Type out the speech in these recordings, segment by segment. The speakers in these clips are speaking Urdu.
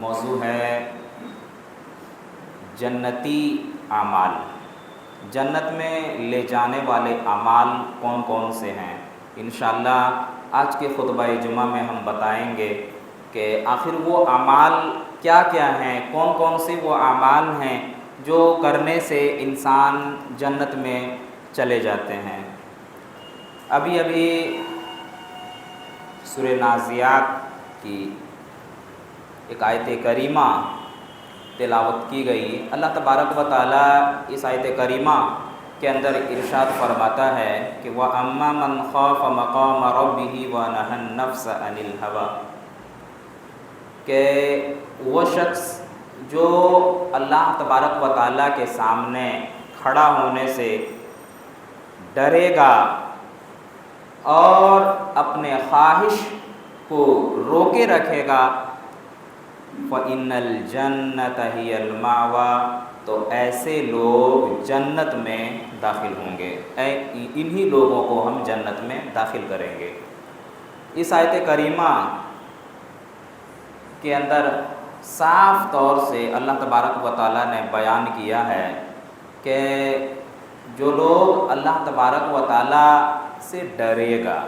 موضوع ہے جنتی اعمال۔ جنت میں لے جانے والے اعمال کون کون سے ہیں؟ انشاءاللہ آج کے خطبہ جمعہ میں ہم بتائیں گے کہ آخر وہ اعمال کیا کیا ہیں، کون کون سے وہ اعمال ہیں جو کرنے سے انسان جنت میں چلے جاتے ہیں۔ ابھی سورہ نازعات کی ایک آیت کریمہ تلاوت کی گئی۔ اللہ تبارک و تعالیٰ اس آیت کریمہ کے اندر ارشاد فرماتا ہے کہ وَأَمَّا مَنْ خَافَ مَقَامَ رَبِّهِ وَنَهَى النَّفْسَ عَنِ الْهَوَىٰ، کہ وہ شخص جو اللہ تبارک و تعالیٰ کے سامنے کھڑا ہونے سے ڈرے گا اور اپنے خواہش کو روکے رکھے گا، فَإِنَّ الْجَنَّةَ هِيَ الْمَأْوَىٰ، تو ایسے لوگ جنت میں داخل ہوں گے، انہی لوگوں کو ہم جنت میں داخل کریں گے۔ اس آیت کریمہ کے اندر صاف طور سے اللہ تبارک و تعالیٰ نے بیان کیا ہے کہ جو لوگ اللہ تبارک و تعالیٰ سے ڈرے گا،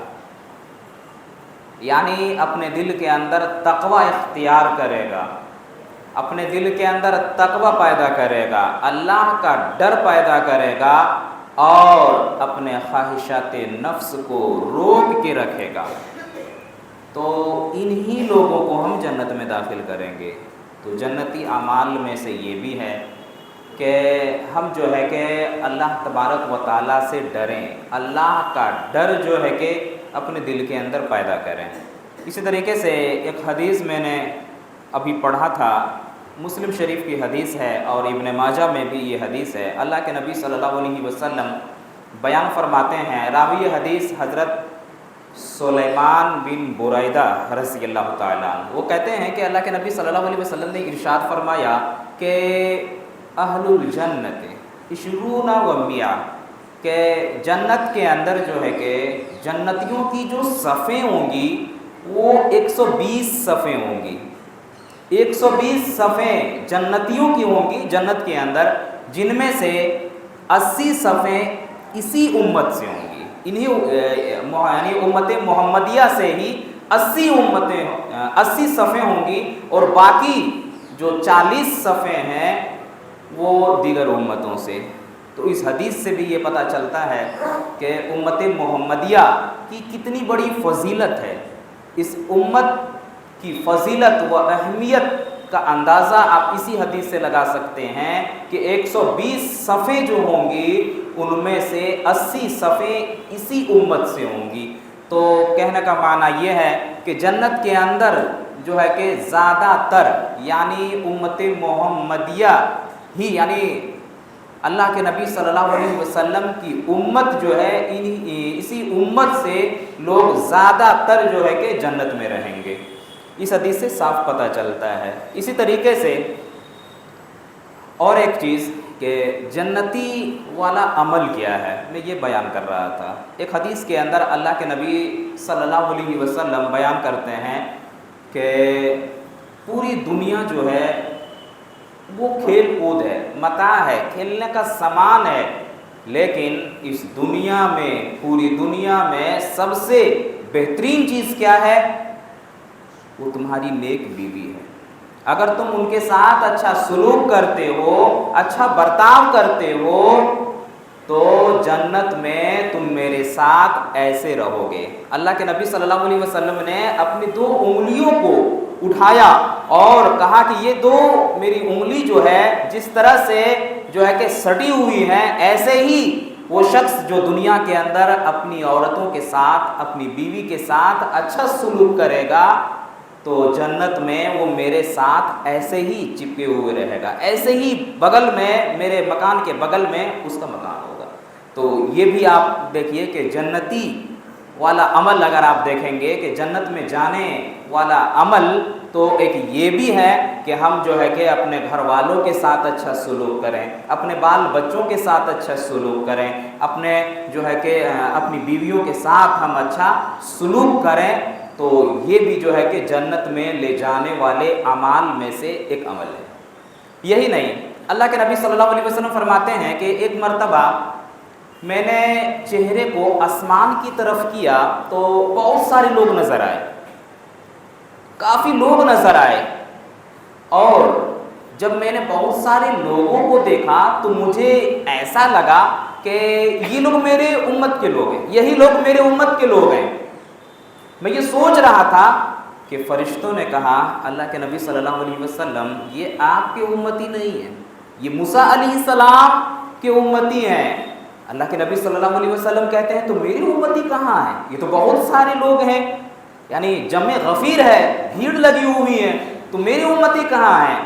یعنی اپنے دل کے اندر تقوی اختیار کرے گا، اپنے دل کے اندر تقوی پیدا کرے گا، اللہ کا ڈر پیدا کرے گا اور اپنے خواہشات نفس کو روک کے رکھے گا، تو انہی لوگوں کو ہم جنت میں داخل کریں گے۔ تو جنتی اعمال میں سے یہ بھی ہے کہ ہم جو ہے کہ اللہ تبارک و تعالیٰ سے ڈریں، اللہ کا ڈر جو ہے کہ اپنے دل کے اندر پیدا کریں۔ اسی طریقے سے ایک حدیث میں نے ابھی پڑھا تھا، مسلم شریف کی حدیث ہے اور ابن ماجہ میں بھی یہ حدیث ہے۔ اللہ کے نبی صلی اللہ علیہ وسلم بیان فرماتے ہیں، راوی حدیث حضرت سلیمان بن بریدہ رضی اللہ تعالیٰ عنہ، وہ کہتے ہیں کہ اللہ کے نبی صلی اللہ علیہ وسلم نے ارشاد فرمایا کہ اہل الجنت 20 و 100، کہ جنت کے اندر جو ہے کہ جنتیوں کی جو صفیں ہوں گی وہ 120 صفیں ہوں گی، 120 صفیں جنتیوں کی ہوں گی جنت کے اندر، جن میں سے 80 صفیں اسی امت سے ہوں گی، یعنی امت محمدیہ سے ہی 80 صفیں ہوں گی، اور باقی جو 40 صفیں ہیں وہ دیگر امتوں سے۔ تو اس حدیث سے بھی یہ پتہ چلتا ہے کہ امت محمدیہ کی کتنی بڑی فضیلت ہے۔ اس امت کی فضیلت و اہمیت کا اندازہ آپ اسی حدیث سے لگا سکتے ہیں کہ 120 صفیں جو ہوں گی ان میں سے 80 صفیں اسی امت سے ہوں گی۔ تو کہنے کا معنی یہ ہے کہ جنت کے اندر جو ہے کہ زیادہ تر یعنی امت محمدیہ ہی، یعنی اللہ کے نبی صلی اللہ علیہ وسلم کی امت جو ہے اسی امت سے لوگ زیادہ تر جو ہے کہ جنت میں رہیں گے، اس حدیث سے صاف پتہ چلتا ہے۔ اسی طریقے سے اور ایک چیز کہ جنتی والا عمل کیا ہے، میں یہ بیان کر رہا تھا۔ ایک حدیث کے اندر اللہ کے نبی صلی اللہ علیہ وسلم بیان کرتے ہیں کہ پوری دنیا جو ہے وہ کھیل کود ہے، متاع ہے، کھیلنے کا سامان ہے، لیکن اس دنیا میں، پوری دنیا میں سب سے بہترین چیز کیا ہے؟ وہ تمہاری نیک بیوی ہے۔ اگر تم ان کے ساتھ اچھا سلوک کرتے ہو، اچھا برتاؤ کرتے ہو، تو جنت میں تم میرے ساتھ ایسے رہو گے۔ اللہ کے نبی صلی اللہ علیہ وسلم نے اپنی 2 انگلیوں کو اٹھایا اور کہا کہ یہ 2 میری انگلی جو ہے جس طرح سے جو ہے کہ سٹی ہوئی ہیں، ایسے ہی وہ شخص جو دنیا کے اندر اپنی عورتوں کے ساتھ، اپنی بیوی کے ساتھ اچھا سلوک کرے گا تو جنت میں وہ میرے ساتھ ایسے ہی چپکے ہوئے رہے گا، ایسے ہی بغل میں، میرے مکان کے بغل میں اس کا مکان ہوگا۔ تو یہ بھی آپ دیکھیے کہ جنتی والا عمل اگر آپ دیکھیں گے کہ جنت میں جانے والا عمل تو ایک یہ بھی ہے کہ ہم جو ہے کہ اپنے گھر والوں کے ساتھ اچھا سلوک کریں، اپنے بال بچوں کے ساتھ اچھا سلوک کریں، اپنے جو ہے کہ اپنی بیویوں کے ساتھ ہم اچھا سلوک کریں، تو یہ بھی جو ہے کہ جنت میں لے جانے والے اعمال میں سے ایک عمل ہے۔ یہی نہیں، اللہ کے نبی صلی اللہ علیہ وسلم فرماتے ہیں کہ ایک مرتبہ میں نے چہرے کو آسمان کی طرف کیا تو بہت سارے لوگ نظر آئے، کافی لوگ نظر آئے، اور جب میں نے بہت سارے لوگوں کو دیکھا تو مجھے ایسا لگا کہ یہ لوگ میرے امت کے لوگ ہیں، یہی لوگ میرے امت کے لوگ ہیں۔ میں یہ سوچ رہا تھا کہ فرشتوں نے کہا اللہ کے نبی صلی اللہ علیہ وسلم یہ آپ کے امتی نہیں ہیں، یہ موسیٰ علیہ السلام کے امتی ہیں۔ اللہ کے نبی صلی اللہ علیہ وسلم کہتے ہیں تو میری امتی کہاں ہے؟ یہ تو بہت سارے لوگ ہیں، یعنی جمع غفیر ہے، بھیڑ لگی ہوئی ہے، تو میری امتی کہاں ہے؟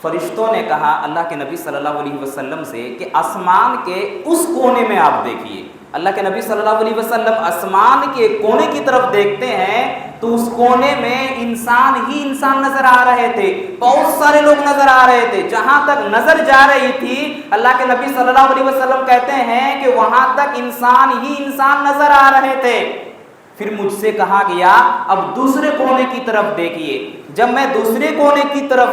فرشتوں نے کہا اللہ کے نبی صلی اللہ علیہ وسلم سے کہ آسمان کے اس کونے میں آپ دیکھیے۔ اللہ کے نبی صلی اللہ علیہ وسلم آسمان کے کونے کی طرف دیکھتے ہیں تو اس کونے میں انسان ہی انسان نظر آ رہے تھے، بہت سارے لوگ نظر آ رہے تھے۔ جہاں تک نظر جا رہی تھی اللہ کے نبی صلی اللہ علیہ وسلم کہتے ہیں کہ وہاں تک انسان ہی انسان نظر آ رہے تھے۔ پھر مجھ سے کہا گیا اب دوسرے کونے کی طرف دیکھیے۔ جب میں دوسرے کونے کی طرف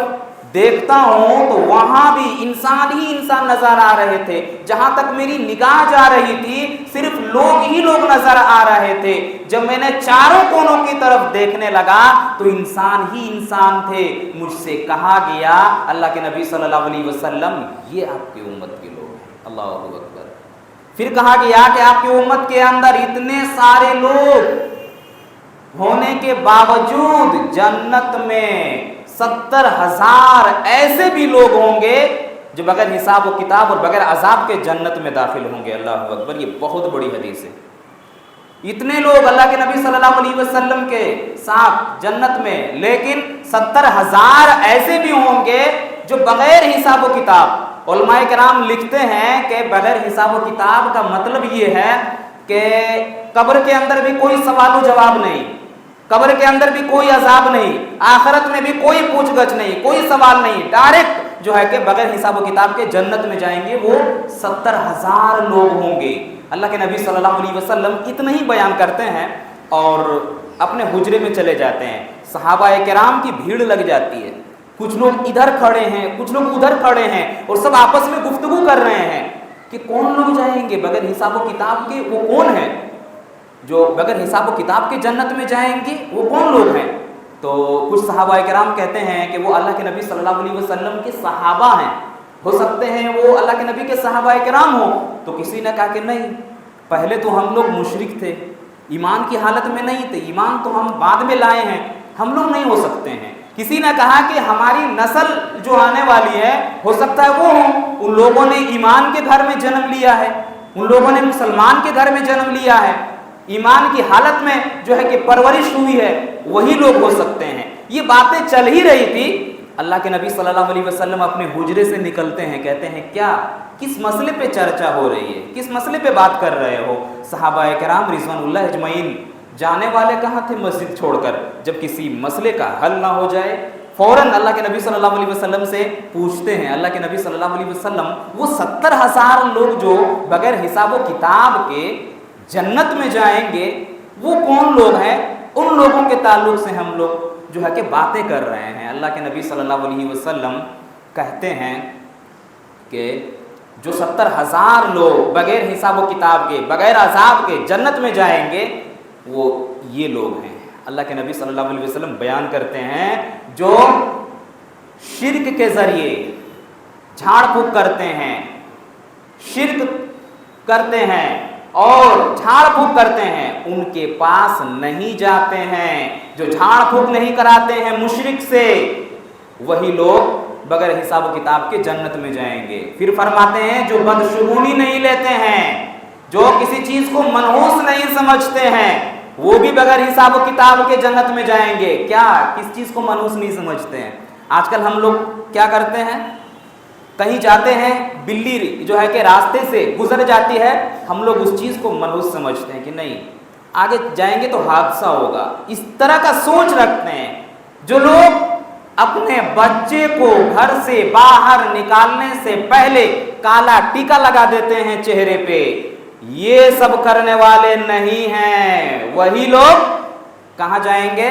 دیکھتا ہوں تو وہاں بھی انسان ہی انسان نظر آ رہے تھے۔ جہاں تک میری نگاہ جا رہی تھی صرف لوگ ہی لوگ نظر آ رہے تھے۔ جب میں نے چاروں کونوں کی طرف دیکھنے لگا تو انسان ہی انسان تھے۔ مجھ سے کہا گیا اللہ کے نبی صلی اللہ علیہ وسلم یہ آپ کی امت کے لوگ ہیں۔ اللہ اکبر۔ پھر کہا گیا کہ آپ کی امت کے اندر اتنے سارے لوگ ہونے کے باوجود جنت میں 70,000 ایسے بھی لوگ ہوں گے جو بغیر حساب و کتاب اور بغیر عذاب کے جنت میں داخل ہوں گے۔ اللہ اکبر، یہ بہت بڑی حدیث ہے۔ اتنے لوگ اللہ کے نبی صلی اللہ علیہ وسلم کے ساتھ جنت میں، لیکن 70,000 ایسے بھی ہوں گے جو بغیر حساب و کتاب۔ علماء کرام لکھتے ہیں کہ بغیر حساب و کتاب کا مطلب یہ ہے کہ قبر کے اندر بھی کوئی سوال و جواب نہیں، قبر کے اندر بھی کوئی عذاب نہیں، آخرت میں بھی کوئی پوچھ گچھ نہیں، کوئی سوال نہیں، ڈائریکٹ جو ہے کہ بغیر حساب و کتاب کے جنت میں جائیں گے۔ وہ 70,000 لوگ ہوں گے۔ اللہ کے نبی صلی اللہ علیہ وسلم اتنا ہی بیان کرتے ہیں اور اپنے حجرے میں چلے جاتے ہیں۔ صحابہ کرام کی بھیڑ لگ جاتی ہے، کچھ لوگ ادھر کھڑے ہیں، کچھ لوگ ادھر کھڑے ہیں، اور سب آپس میں گفتگو کر رہے ہیں کہ کون لوگ جائیں گے بغیر حساب و کتاب کے، وہ کون ہیں جو بغیر حساب و کتاب کے جنت میں جائیں گے، وہ کون لوگ ہیں؟ تو کچھ صحابہ کرام کہتے ہیں کہ وہ اللہ کے نبی صلی اللہ علیہ وسلم کے صحابہ ہیں، ہو سکتے ہیں وہ اللہ کے نبی کے صحابہ کرام ہوں۔ تو کسی نے کہا کہ نہیں، پہلے تو ہم لوگ مشرک تھے، ایمان کی حالت میں نہیں تھے، ایمان تو ہم بعد میں لائے ہیں، ہم لوگ نہیں ہو سکتے ہیں۔ کسی نے کہا کہ ہماری نسل جو آنے والی ہے ہو سکتا ہے وہ ہوں، ان لوگوں نے ایمان کے گھر میں جنم لیا ہے، ان لوگوں نے مسلمان کے گھر میں جنم لیا ہے، ایمان کی حالت میں جو ہے کہ پرورش ہوئی ہے، وہی لوگ ہو سکتے ہیں۔ یہ باتیں چل ہی رہی تھی، اللہ کے نبی صلی اللہ علیہ وسلم اپنے حجرے سے نکلتے ہیں، کہتے ہیں کیا کس مسئلے پہ چرچا ہو رہی ہے، کس مسئلے پہ بات کر رہے ہو؟ صحابہ کرام رضوان اللہ اجمعین جانے والے کہاں تھے مسجد چھوڑ کر؟ جب کسی مسئلے کا حل نہ ہو جائے فوراً اللہ کے نبی صلی اللہ علیہ وسلم سے پوچھتے ہیں۔ اللہ کے نبی صلی اللہ علیہ وسلم وہ 70,000 لوگ جو بغیر حساب و کتاب کے جنت میں جائیں گے وہ کون لوگ ہیں؟ ان لوگوں کے تعلق سے ہم لوگ جو ہے کہ باتیں کر رہے ہیں۔ اللہ کے نبی صلی اللہ علیہ وسلم کہتے ہیں کہ جو 70,000 لوگ بغیر حساب و کتاب کے بغیر عذاب کے جنت میں جائیں گے وہ یہ لوگ ہیں۔ اللہ کے نبی صلی اللہ علیہ وسلم بیان کرتے ہیں جو شرک کے ذریعے جھاڑ پھونک کرتے ہیں، شرک کرتے ہیں اور جھاڑ پھونک کرتے ہیں، ان کے پاس نہیں جاتے ہیں۔ جو جھاڑ پھونک نہیں کراتے ہیں مشرک سے، وہی لوگ بغیر حساب و کتاب کے جنت میں جائیں گے۔ پھر فرماتے ہیں جو بدشگونی نہیں لیتے ہیں، جو کسی چیز کو منحوس نہیں سمجھتے ہیں، وہ بھی بغیر حساب و کتاب کے جنت میں جائیں گے۔ کیا کس چیز کو منحوس نہیں سمجھتے ہیں؟ آج کل ہم لوگ کیا کرتے ہیں، کہیں جاتے ہیں بلی جو ہے کہ راستے سے گزر جاتی ہے، ہم لوگ اس چیز کو منحوس سمجھتے ہیں کہ نہیں آگے جائیں گے تو حادثہ ہوگا، اس طرح کا سوچ رکھتے ہیں۔ جو لوگ اپنے بچے کو گھر سے باہر نکالنے سے پہلے کالا ٹیکا لگا دیتے ہیں چہرے پہ، یہ سب کرنے والے نہیں ہیں، وہی لوگ کہاں جائیں گے؟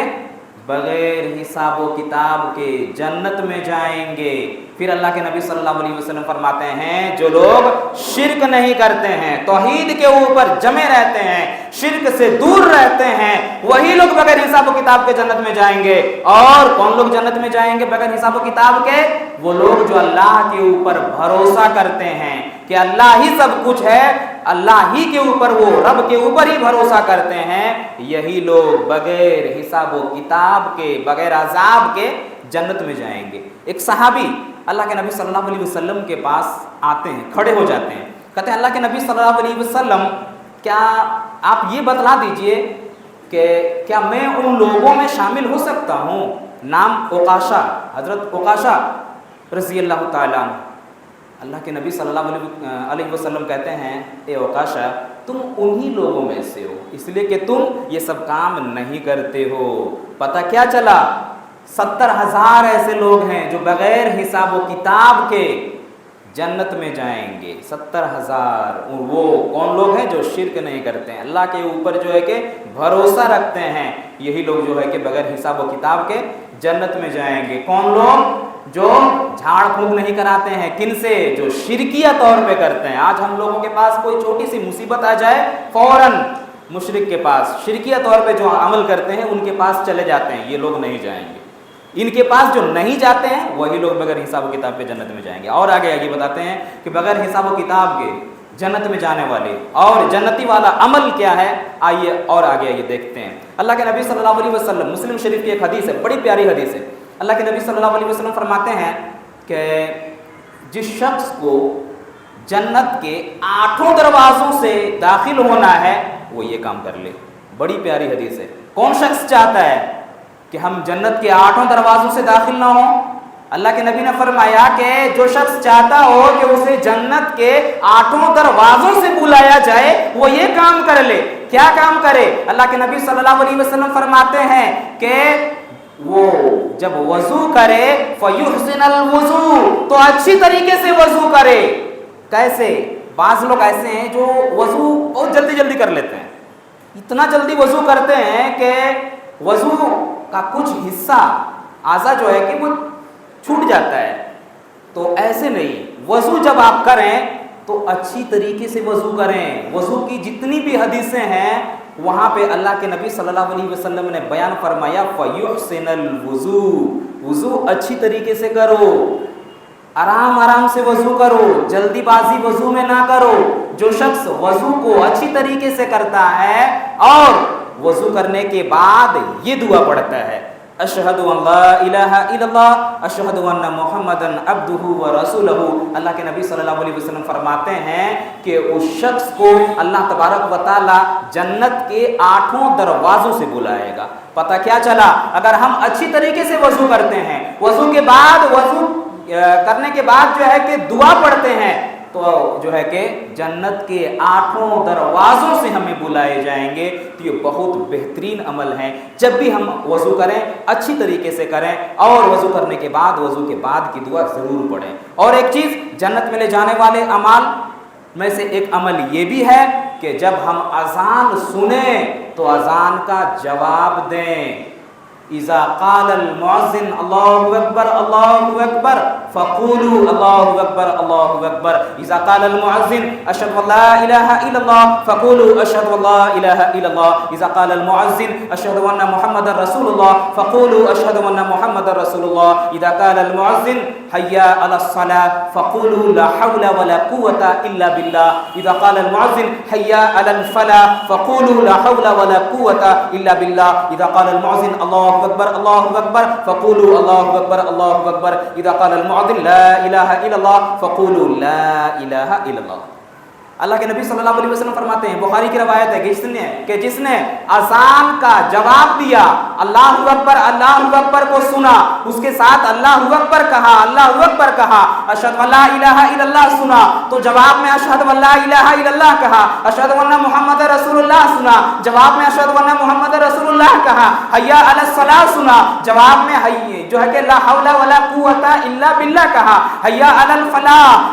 بغیر حساب و کتاب کے جنت میں جائیں گے۔ پھر اللہ کے نبی صلی اللہ علیہ وسلم فرماتے ہیں جو لوگ شرک نہیں کرتے ہیں، توحید کے اوپر جمے رہتے ہیں، شرک سے دور رہتے ہیں، وہی لوگ بغیر حساب و کتاب کے جنت میں جائیں گے۔ اور کون لوگ جنت میں جائیں گے بغیر حساب و کتاب کے؟ وہ لوگ جو اللہ کے اوپر بھروسہ کرتے ہیں کہ اللہ ہی سب کچھ ہے، اللہ ہی کے اوپر، وہ رب کے اوپر ہی بھروسہ کرتے ہیں، یہی لوگ بغیر حساب و کتاب کے، بغیر عذاب کے جنت میں جائیں گے۔ ایک صحابی اللہ کے نبی صلی اللہ علیہ وسلم کے پاس آتے ہیں، کھڑے ہو جاتے ہیں، کہتے ہیں اللہ کے نبی صلی اللہ علیہ وسلم کیا آپ یہ بتلا دیجئے کہ کیا میں ان لوگوں میں شامل ہو سکتا ہوں؟ نام عکاشہ، حضرت عکاشہ رضی اللہ تعالیٰ عنہ۔ اللہ کے نبی صلی اللہ علیہ وسلم کہتے ہیں اے عکاشہ تم انہی لوگوں میں سے ہو، اس لیے کہ تم یہ سب کام نہیں کرتے ہو۔ پتہ کیا چلا؟ 70,000 ایسے لوگ ہیں جو بغیر حساب و کتاب کے جنت میں جائیں گے۔ 70,000 وہ کون لوگ ہیں؟ جو شرک نہیں کرتے ہیں، اللہ کے اوپر جو ہے کہ بھروسہ رکھتے ہیں، یہی لوگ جو ہے کہ بغیر حساب و کتاب کے جنت میں جائیں گے۔ کون لوگ؟ جو جھاڑ پھونک نہیں کراتے ہیں، کن سے؟ جو شرکیہ طور پہ کرتے ہیں۔ آج ہم لوگوں کے پاس کوئی چھوٹی سی مصیبت آ جائے فوراً مشرک کے پاس، شرکیہ طور پہ جو عمل کرتے ہیں ان کے پاس چلے جاتے ہیں، یہ لوگ نہیں جائیں گے۔ ان کے پاس جو نہیں جاتے ہیں وہی لوگ بغیر حساب و کتاب کے جنت میں جائیں گے۔ اور آگے یہ بتاتے ہیں کہ بغیر حساب و کتاب کے جنت میں جانے والے اور جنتی والا عمل کیا ہے، آئیے اور آگے یہ دیکھتے ہیں۔ اللہ کے نبی صلی اللہ علیہ وسلم، مسلم شریف کی ایک حدیث ہے، بڑی پیاری حدیث ہے۔ اللہ کے نبی صلی اللہ علیہ وسلم فرماتے ہیں کہ جس شخص کو جنت کے 8 دروازوں سے داخل ہونا ہے وہ یہ کام کر لے۔ بڑی پیاری حدیث ہے۔ کون شخص چاہتا ہے کہ ہم جنت کے 8 دروازوں سے داخل نہ ہوں؟ اللہ کے نبی نے فرمایا کہ جو شخص چاہتا ہو کہ اسے جنت کے 8 دروازوں سے بلایا جائے وہ یہ کام کر لے۔ کیا کام کرے؟ اللہ کے نبی صلی اللہ علیہ وسلم فرماتے ہیں کہ وہ جب وضو کرے فَيُحْسِنَ الْوُضُوء، تو اچھی طریقے سے وضو کرے۔ کیسے؟ بعض لوگ ایسے ہیں جو وضو بہت جلدی جلدی کر لیتے ہیں، اتنا جلدی وضو کرتے ہیں کہ وضو کا کچھ حصہ اعضا جو ہے کہ وہ چھوٹ جاتا ہے۔ تو ایسے نہیں، وضو جب آپ کریں تو اچھی طریقے سے وضو کریں۔ وضو کی جتنی بھی حدیثیں ہیں وہاں پہ اللہ کے نبی صلی اللہ علیہ وسلم نے بیان فرمایا فَيُحْسِنَ الْوُضُوء، وضو اچھی طریقے سے کرو، آرام آرام سے وضو کرو، جلدی بازی وضو میں نہ کرو۔ جو شخص وضو کو اچھی طریقے سے کرتا ہے اور وضو کرنے کے بعد یہ دعا پڑھتا ہے اشہد ان لا الہ الا اللہ اشہد ان محمدن عبدہ ورسولہ، اللہ کے نبی صلی اللہ علیہ وسلم فرماتے ہیں کہ اس شخص کو اللہ تبارک و تعالی جنت کے 8 دروازوں سے بلائے گا۔ پتہ کیا چلا؟ اگر ہم اچھی طریقے سے وضو کرتے ہیں، وضو کرنے کے بعد جو ہے کہ دعا پڑھتے ہیں، تو جو ہے کہ جنت کے 8 دروازوں سے ہمیں بلائے جائیں گے۔ تو یہ بہت بہترین عمل ہے۔ جب بھی ہم وضو کریں اچھی طریقے سے کریں، اور وضو کرنے کے بعد وضو کے بعد کی دعا ضرور پڑھیں۔ اور ایک چیز جنت میں لے جانے والے اعمال میں سے ایک عمل یہ بھی ہے کہ جب ہم اذان سنیں تو اذان کا جواب دیں۔ اذا قال المؤذن اللہ اکبر اللہ اکبر فقولوا اللہ اکبر اللہ اکبر، اذا قال المؤذن اشهد ان لا الہ الا اللہ فقولوا اشهد ان لا الہ الا اللہ، اذا قال المؤذن اشهد ان محمد رسول اللہ فقولوا اشهد ان محمد رسول اللہ، اذا قال المؤذن حي على الصلاة فقولوا لا حول ولا قوة الا بالله، اذا قال المؤذن حي على الفلاح فقولوا لا حول ولا قوة الا بالله، اذا قال المؤذن اللہ اکبر اللہ اکبر فقولوا اللہ اکبر اللہ اکبر، اذا قال المؤذن لا الہ الا اللہ فقولوا لا الہ الا اللہ۔ اللہ کے نبی صلی اللہ علیہ وسلم فرماتے ہیں، بخاری کی روایت ہے کہ جس نے اذان کا جواب دیا، اللہ اکبر کو سنا، اس کے ساتھ اللہ اکبر کہا، اللہ اکبر کہا، اشہد ان لا الہ الا اللہ سنا تو جواب میں اشہد ان لا الہ الا اللہ کہا، اشہد ان محمد رسول اللہ سنا جواب میں اشہد ان محمد رسول اللہ کہا، حی علی الصلاۃ سنا جواب میں حی جو ہے کہ لا حول ولا قوت الا باللہ کہا، حی علی الفلاح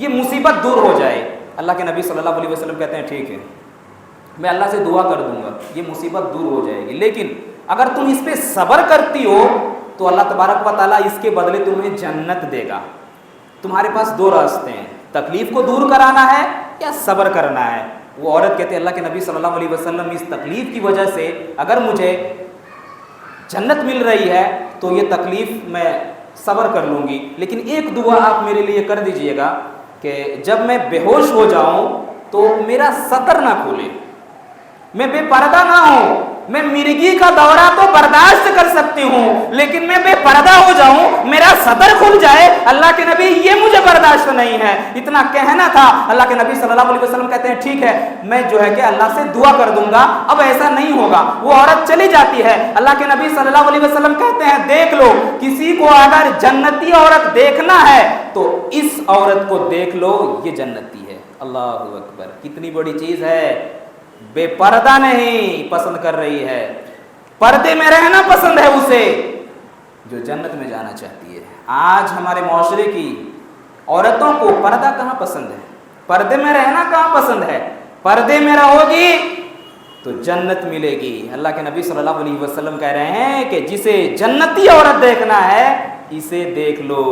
یہ مصیبت دور ہو جائے۔ اللہ کے نبی صلی اللہ علیہ وسلم کہتے ہیں ٹھیک ہے، میں اللہ سے دعا کر دوں گا، یہ مصیبت دور ہو جائے گی، لیکن اگر تم اس پہ صبر کرتی ہو تو اللہ تبارک و تعالیٰ اس کے بدلے تمہیں جنت دے گا۔ تمہارے پاس دو راستے ہیں، تکلیف کو دور کرانا ہے یا صبر کرنا ہے۔ وہ عورت کہتے ہیں اللہ کے نبی صلی اللہ علیہ وسلم اس تکلیف کی وجہ سے اگر مجھے جنت مل رہی ہے تو یہ تکلیف میں صبر کر لوں گی، لیکن ایک دعا آپ میرے لیے کر دیجئے گا کہ جب میں بے ہوش ہو جاؤں تو میرا سطر نہ کھولے، میں بے پردہ نہ ہوں۔ میں مرغی کا دورہ تو برداشت کر سکتی ہوں، لیکن میں بے پردہ ہو جاؤں، میرا سطر کھل جائے، اللہ کے نبی یہ مجھے برداشت نہیں ہے۔ اتنا کہنا تھا، اللہ کے نبی صلی اللہ علیہ وسلم کہتے ہیں ٹھیک ہے، میں جو ہے کہ اللہ سے دعا کر دوں گا، اب ایسا نہیں ہوگا۔ وہ عورت چلی جاتی ہے، اللہ کے نبی صلی اللہ علیہ وسلم کہتے ہیں دیکھ لو، کسی کو اگر جنتی عورت دیکھنا ہے تو اس عورت کو دیکھ لو، یہ جنتی ہے۔ اللہ اکبر، کتنی بڑی چیز ہے۔ بے پردہ نہیں پسند کر رہی ہے، پردے میں رہنا پسند ہے اسے، جو جنت میں جانا چاہتی ہے۔ آج ہمارے معاشرے کی عورتوں کو پردہ کہاں پسند ہے، پردے میں رہنا کہاں پسند ہے؟ پردے میں رہو گی تو جنت ملے گی۔ اللہ کے نبی صلی اللہ علیہ وسلم کہہ رہے ہیں کہ جسے جنتی عورت دیکھنا ہے اسے دیکھ لو،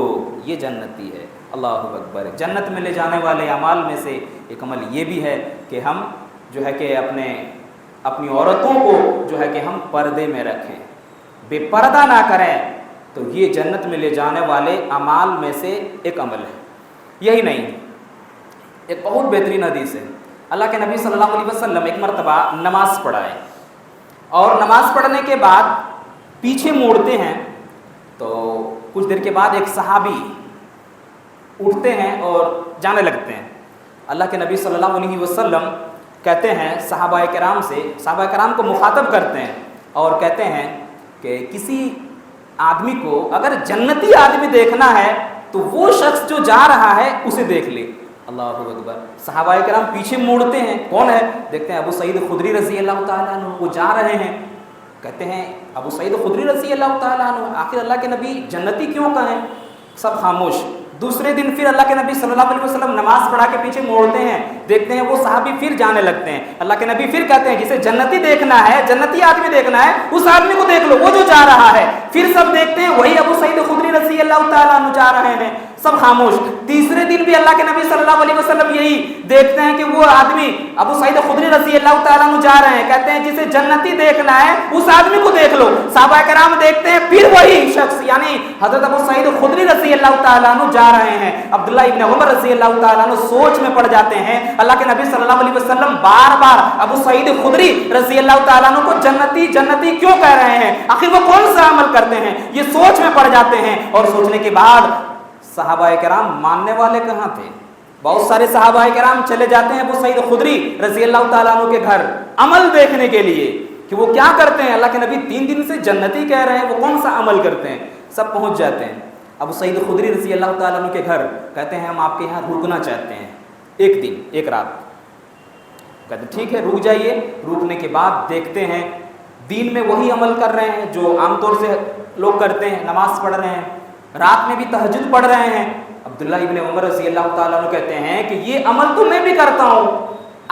یہ جنتی ہے۔ اللہ اکبر۔ جنت میں لے جانے والے اعمال میں سے ایک عمل یہ بھی ہے کہ ہم جو ہے کہ اپنی عورتوں کو جو ہے کہ ہم پردے میں رکھیں، بے پردہ نہ کریں، تو یہ جنت میں لے جانے والے اعمال میں سے ایک عمل ہے۔ یہی نہیں، ایک بہت بہترین حدیث ہے۔ اللہ کے نبی صلی اللہ علیہ وسلم ایک مرتبہ نماز پڑھائے اور نماز پڑھنے کے بعد پیچھے موڑتے ہیں تو کچھ دیر کے بعد ایک صحابی اٹھتے ہیں اور جانے لگتے ہیں۔ اللہ کے نبی صلی اللہ علیہ وسلم کہتے ہیں صحابہ کرام سے، صحابہ کرام کو مخاطب کرتے ہیں اور کہتے ہیں کہ کسی آدمی کو اگر جنتی آدمی دیکھنا ہے تو وہ شخص جو جا رہا ہے اسے دیکھ لے۔ اللہ اکبر۔ صحابہ کرام پیچھے موڑتے ہیں، کون ہے؟ دیکھتے ہیں ابو سعید خدری رضی اللہ تعالیٰ عنہ، وہ جا رہے ہیں۔ کہتے ہیں ابو سعید خدری رضی اللہ تعالیٰ عنہ، آخر اللہ کے نبی جنتی کیوں کہیں؟ سب خاموش۔ دوسرے دن پھر اللہ کے نبی صلی اللہ علیہ وسلم نماز پڑھا کے پیچھے موڑتے ہیں، دیکھتے ہیں وہ صحابی پھر جانے لگتے ہیں۔ اللہ کے نبی پھر کہتے ہیں جسے جنتی دیکھنا ہے، جنتی آدمی دیکھنا ہے، اس آدمی کو دیکھ لو، وہ جو جا رہا ہے۔ پھر سب دیکھتے ہیں وہی ابو سعید خدری رضی اللہ تعالیٰ عنہ جا رہے ہیں، سب خاموش۔ تیسرے دن بھی اللہ کے نبی صلی اللہ علیہ وسلم یہی دیکھتے ہیں کہ وہ آدمی ابو سعید خدری رضی اللہ تعالیٰ عنہ جا رہے ہیں، کہتے ہیں جسے جنتی دیکھنا ہے اس آدمی کو دیکھ لو۔ صحابہ کرام دیکھتے ہیں پھر وہی شخص یعنی حضرت ابو سعید خدری رضی اللہ تعالیٰ عنہ جا رہے ہیں۔ عبداللہ ابن عمر رضی اللہ تعالیٰ عنہ سوچ میں پڑ جاتے ہیں، اللہ کے نبی صلی اللہ علیہ وسلم بار بار ابو سعید خدری رضی اللہ تعالیٰ عنہ کو جنتی جنتی کیوں کہہ رہے ہیں، آخر وہ کون سا عمل کرتے ہیں؟ یہ سوچ میں پڑ جاتے ہیں، اور سوچنے کے بعد صحابہ کرام ماننے والے کہاں تھے؟ بہت سارے صحابہ کرام چلے جاتے ہیں ابو سعید خدری رضی اللہ تعالیٰ عنہ کے گھر عمل دیکھنے کے لیے کہ وہ کیا کرتے ہیں۔ اللہ کے نبی 3 دن سے جنتی کہہ رہے ہیں، وہ کون سا عمل کرتے ہیں؟ سب پہنچ جاتے ہیں ابو سعید خدری رضی اللہ تعالیٰ عنہ کے گھر، کہتے ہیں ہم آپ کے یہاں رکنا چاہتے ہیں 1 دن 1 رات۔ کہتے ہیں ٹھیک ہے رک جائیے۔ رکنے کے بعد دیکھتے ہیں دین میں وہی عمل کر رہے ہیں جو عام طور سے لوگ کرتے ہیں، نماز پڑھ رہے ہیں، رات میں بھی تہجد پڑھ رہے ہیں۔ عبداللہ ابن عمر رضی اللہ تعالیٰ عنہ کہتے ہیں کہ یہ عمل تو میں بھی کرتا ہوں۔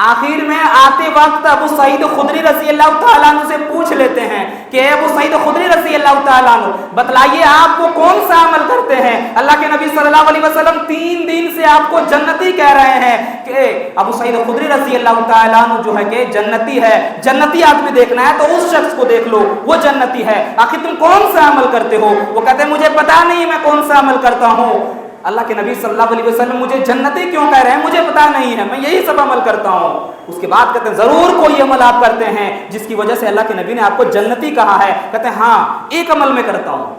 آخر میں آتے وقت ابو سعید خدری رضی اللہ تعالیٰ عنہ سے پوچھ لیتے ہیں کہ اے ابو سعید خدری رضی اللہ تعالیٰ عنہ بتلائیے آپ کو کون سا عمل کرتے ہیں؟ اللہ کے نبی صلی اللہ علیہ وسلم 3 دن سے آپ کو جنتی کہہ رہے ہیں کہ ابو سعید خدری رضی اللہ تعالیٰ عنہ جو ہے کہ جنتی ہے، جنتی آدمی دیکھنا ہے تو اس شخص کو دیکھ لو، وہ جنتی ہے، آخر تم کون سا عمل کرتے ہو؟ وہ کہتے ہیں مجھے پتا نہیں میں کون سا عمل کرتا ہوں۔ اللہ کے نبی صلی اللہ علیہ وسلم مجھے جنتی کیوں کہہ رہے ہیں؟ مجھے پتا نہیں ہے، میں یہی سب عمل کرتا ہوں۔ اس کے بعد کہتے ہیں ضرور کوئی عمل آپ کرتے ہیں جس کی وجہ سے اللہ کے نبی نے آپ کو جنتی کہا ہے۔ کہتے ہیں ہاں ایک عمل میں کرتا ہوں۔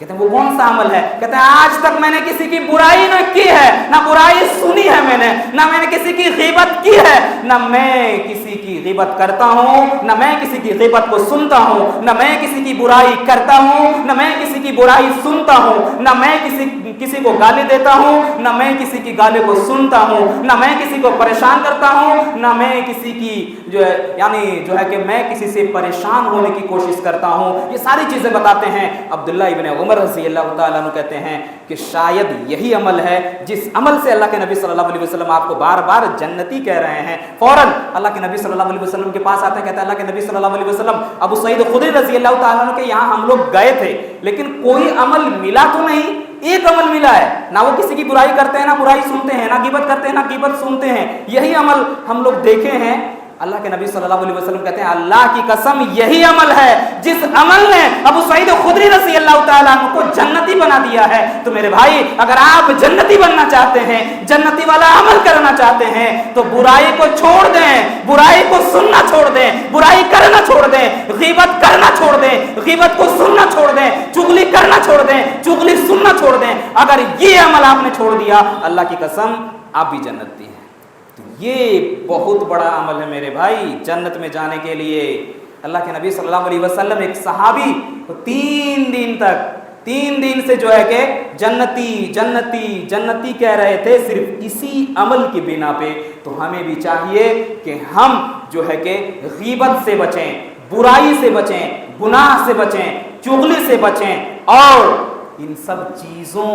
کہتے ہیں وہ کون سا عمل ہے؟ کہتے ہیں آج تک میں نے کسی کی برائی نہ کی ہے، نہ برائی سنی ہے میں نے، نہ میں نے کسی کی غیبت کی ہے، نہ میں کسی کی غیبت کرتا ہوں، نہ میں کسی کی غیبت کو سنتا ہوں، نہ میں کسی کی برائی کرتا ہوں، نہ میں کسی کی برائی سنتا ہوں، نہ میں کسی کو گالی دیتا ہوں، نہ میں کسی کی گالی کو سنتا ہوں، نہ میں کسی کو پریشان کرتا ہوں، نہ میں کسی کی جو ہے کہ میں کسی سے پریشان ہونے کی کوشش کرتا ہوں۔ یہ ساری چیزیں بتاتے ہیں عبداللہ ابن عمر رضی اللہ تعالیٰ عنہ کہتے ہیں کہ شاید یہی عمل ہے جس عمل سے اللہ کے نبی صلی اللہ علیہ وسلم آپ کو بار بار جنتی کہہ رہے ہیں. فوراً اللہ کے نبی صلی اللہ علیہ وسلم کے پاس آتے ہیں, کہتے ہیں اللہ کے نبی صلی اللہ علیہ وسلم ابو سعید خدری رضی اللہ تعالیٰ عنہ کے یہاں ہم لوگ گئے تھے لیکن کوئی عمل ملا تو نہیں, ایک عمل ملا ہے, نہ وہ کسی کی برائی کرتے ہیں نہ برائی سنتے ہیں, نہ غیبت کرتے ہیں نہ غیبت سنتے ہیں, یہی عمل ہم لوگ دیکھے ہیں. اللہ کے نبی صلی اللہ علیہ وسلم کہتے ہیں اللہ کی قسم یہی عمل ہے جس عمل نے ابو سعید خدری رضی اللہ تعالیٰ عنہ کو جنتی بنا دیا ہے. تو میرے بھائی اگر آپ جنتی بننا چاہتے ہیں, جنتی والا عمل کرنا چاہتے ہیں تو برائی کو چھوڑ دیں, برائی کو سننا چھوڑ دیں, برائی کرنا چھوڑ دیں, غیبت کرنا چھوڑ دیں, غیبت کو سننا چھوڑ دیں, چغلی کرنا چھوڑ دیں, چغلی سننا چھوڑ دیں. اگر یہ عمل آپ نے چھوڑ دیا اللہ کی قسم آپ بھی جنتی ہیں. یہ بہت بڑا عمل ہے میرے بھائی جنت میں جانے کے لیے. اللہ کے نبی صلی اللہ علیہ وسلم ایک صحابی تو 3 دن سے جو ہے کہ جنتی جنتی جنتی کہہ رہے تھے صرف اسی عمل کی بنا پہ. تو ہمیں بھی چاہیے کہ ہم جو ہے کہ غیبت سے بچیں, برائی سے بچیں, گناہ سے بچیں, چغلی سے بچیں اور ان سب چیزوں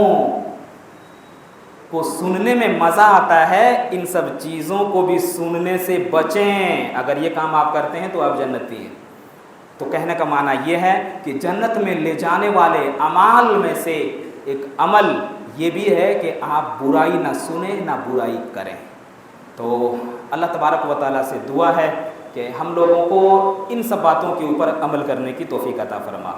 کو سننے میں مزہ آتا ہے, ان سب چیزوں کو بھی سننے سے بچیں. اگر یہ کام آپ کرتے ہیں تو آپ جنتی ہیں. تو کہنے کا معنی یہ ہے کہ جنت میں لے جانے والے اعمال میں سے ایک عمل یہ بھی ہے کہ آپ برائی نہ سنیں نہ برائی کریں. تو اللہ تبارک و تعالیٰ سے دعا ہے کہ ہم لوگوں کو ان سب باتوں کے اوپر عمل کرنے کی توفیق عطا فرما.